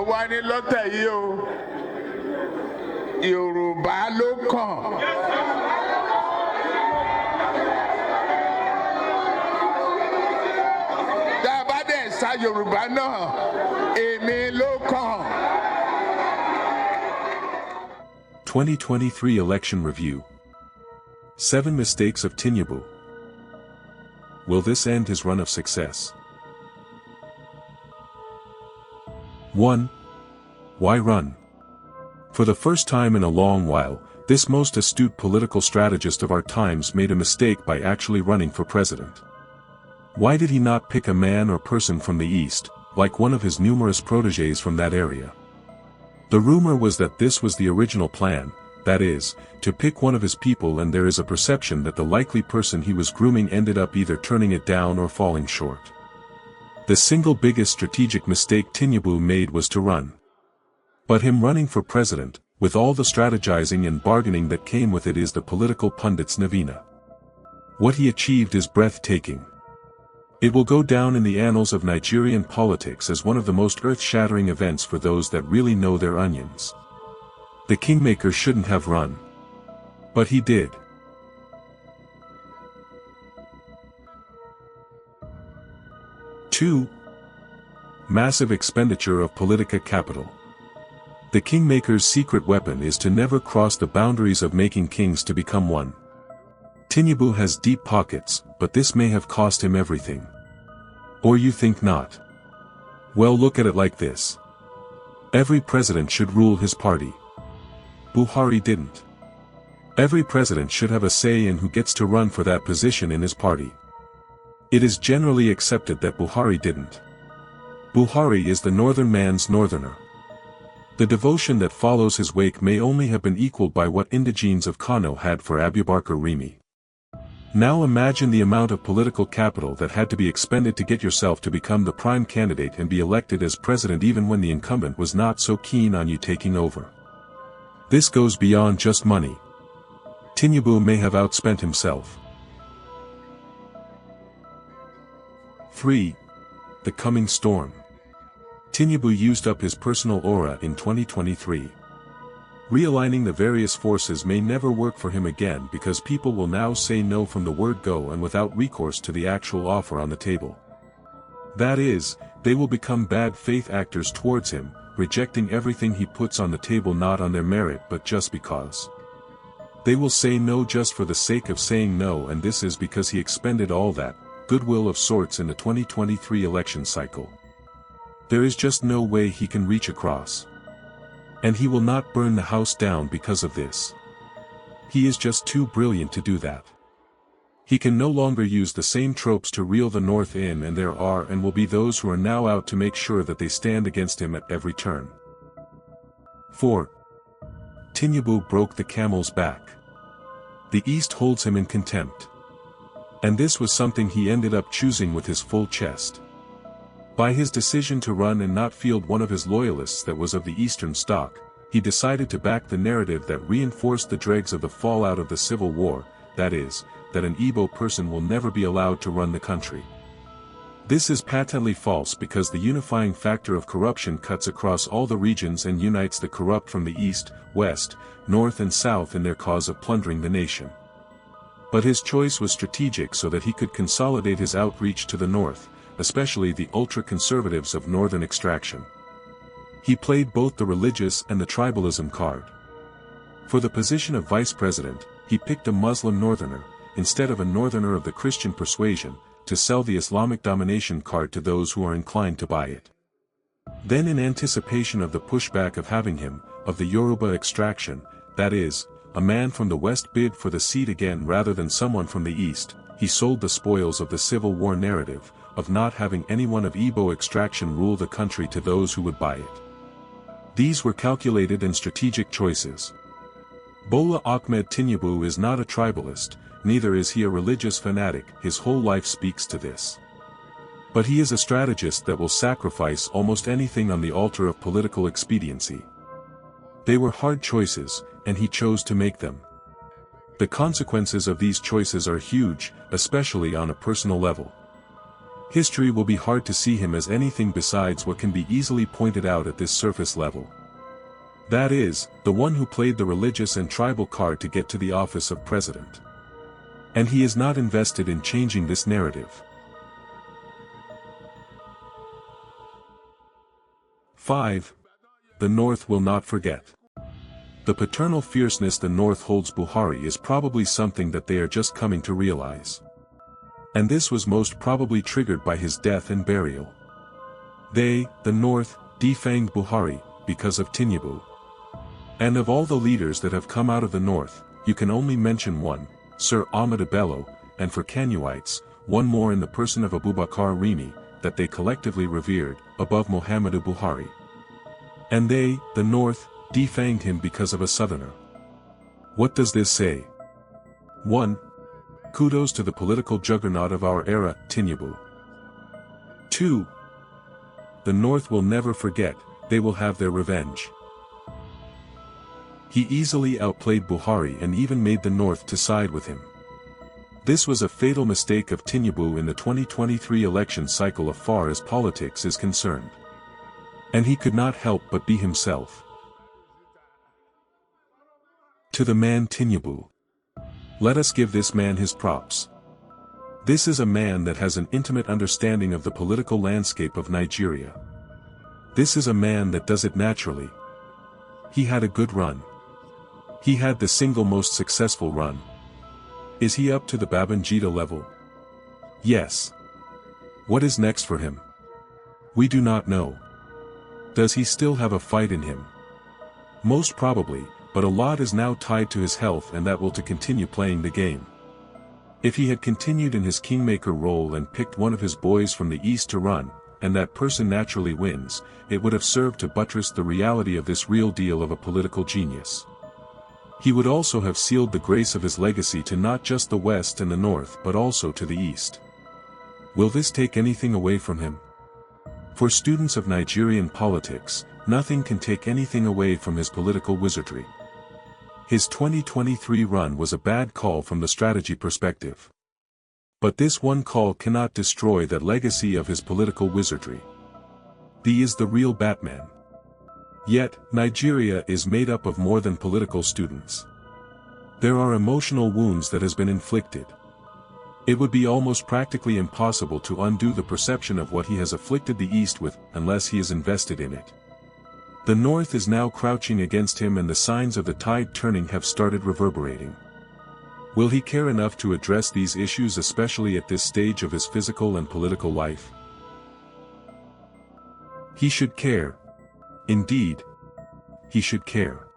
wá ní lọ́tẹ̀ yìí o, Yorùbá ló kàn. Tá a bá dẹ̀ sa Yorùbá náà, èmi ló kàn. 2023 Election Review. 7 Mistakes of Tinubu. Will this end his run of success? 1. Why run? For the first time in a long while, this most astute political strategist of our times made a mistake by actually running for president. Why did he not pick a man or person from the East, like one of his numerous protégés from that area? The rumor was that this was the original plan, that is, to pick one of his people, and there is a perception that the likely person he was grooming ended up either turning it down or falling short. The single biggest strategic mistake Tinubu made was to run. But him running for president, with all the strategizing and bargaining that came with it, is the political pundit's novena. What he achieved is breathtaking. It will go down in the annals of Nigerian politics as one of the most earth-shattering events for those that really know their onions. The Kingmaker shouldn't have run. But he did. Two. Massive expenditure of political capital. The Kingmaker's secret weapon is to never cross the boundaries of making kings to become one. Tinubu has deep pockets, but this may have cost him everything. Or you think not? Well, look at it like this. Every president should rule his party. Buhari didn't. Every president should have a say in who gets to run for that position in his party. It is generally accepted that Buhari didn't. Buhari is the northern man's northerner. The devotion that follows his wake may only have been equaled by what indigenes of Kano had for Abubakar Rimi. Now imagine the amount of political capital that had to be expended to get yourself to become the prime candidate and be elected as president even when the incumbent was not so keen on you taking over. This goes beyond just money. Tinubu may have outspent himself. 3. The coming storm. Tinubu used up his personal aura in 2023. Realigning the various forces may never work for him again because people will now say no from the word go and without recourse to the actual offer on the table. That is, they will become bad faith actors towards him, rejecting everything he puts on the table not on their merit but just because. They will say no just for the sake of saying no, and this is because he expended all that goodwill of sorts in the 2023 election cycle. There is just no way he can reach across. And he will not burn the house down because of this. He is just too brilliant to do that. He can no longer use the same tropes to reel the North in, and there are and will be those who are now out to make sure that they stand against him at every turn. 4. Tinubu broke the camel's back. The East holds him in contempt. And this was something he ended up choosing with his full chest. By his decision to run and not field one of his loyalists that was of the Eastern stock, he decided to back the narrative that reinforced the dregs of the fallout of the Civil War, that is, that an Igbo person will never be allowed to run the country. This is patently false because the unifying factor of corruption cuts across all the regions and unites the corrupt from the East, West, North and South in their cause of plundering the nation. But his choice was strategic so that he could consolidate his outreach to the North, especially the ultra-conservatives of northern extraction. He played both the religious and the tribalism card. For the position of vice president, he picked a Muslim northerner, instead of a northerner of the Christian persuasion, to sell the Islamic domination card to those who are inclined to buy it. Then, in anticipation of the pushback of having him, of the Yoruba extraction, that is, a man from the West bid for the seat again rather than someone from the East, he sold the spoils of the Civil War narrative, of not having anyone of Igbo extraction rule the country to those who would buy it. These were calculated and strategic choices. Bola Ahmed Tinubu is not a tribalist, neither is he a religious fanatic, his whole life speaks to this. But he is a strategist that will sacrifice almost anything on the altar of political expediency. They were hard choices, and he chose to make them. The consequences of these choices are huge, especially on a personal level. History will be hard to see him as anything besides what can be easily pointed out at this surface level. That is, the one who played the religious and tribal card to get to the office of president. And he is not invested in changing this narrative. 5. The North will not forget. The paternal fierceness the North holds Buhari is probably something that they are just coming to realize. And this was most probably triggered by his death and burial. They, the North, defanged Buhari, because of Tinubu. And of all the leaders that have come out of the North, you can only mention one, Sir Ahmadu Bello, and for Kanuites, one more in the person of Abubakar Rimi, that they collectively revered, above Muhammadu Buhari. And they, the North, defanged him because of a Southerner. What does this say? 1. Kudos to the political juggernaut of our era, Tinubu. 2. The North will never forget, they will have their revenge. He easily outplayed Buhari and even made the North to side with him. This was a fatal mistake of Tinubu in the 2023 election cycle as far as politics is concerned. And he could not help but be himself. To the man Tinubu. Let us give this man his props. This is a man that has an intimate understanding of the political landscape of Nigeria. This is a man that does it naturally. He had a good run. He had the single most successful run. Is he up to the Babangida level? Yes. What is next for him? We do not know. Does he still have a fight in him? Most probably, but a lot is now tied to his health and that will to continue playing the game. If he had continued in his Kingmaker role and picked one of his boys from the East to run, and that person naturally wins, it would have served to buttress the reality of this real deal of a political genius. He would also have sealed the grace of his legacy to not just the West and the North but also to the East. Will this take anything away from him? For students of Nigerian politics, nothing can take anything away from his political wizardry. His 2023 run was a bad call from the strategy perspective. But this one call cannot destroy that legacy of his political wizardry. He is the real Batman. Yet, Nigeria is made up of more than political students. There are emotional wounds that has been inflicted. It would be almost practically impossible to undo the perception of what he has afflicted the East with, unless he is invested in it. The North is now crouching against him and the signs of the tide turning have started reverberating. Will he care enough to address these issues, especially at this stage of his physical and political life? He should care. Indeed, he should care.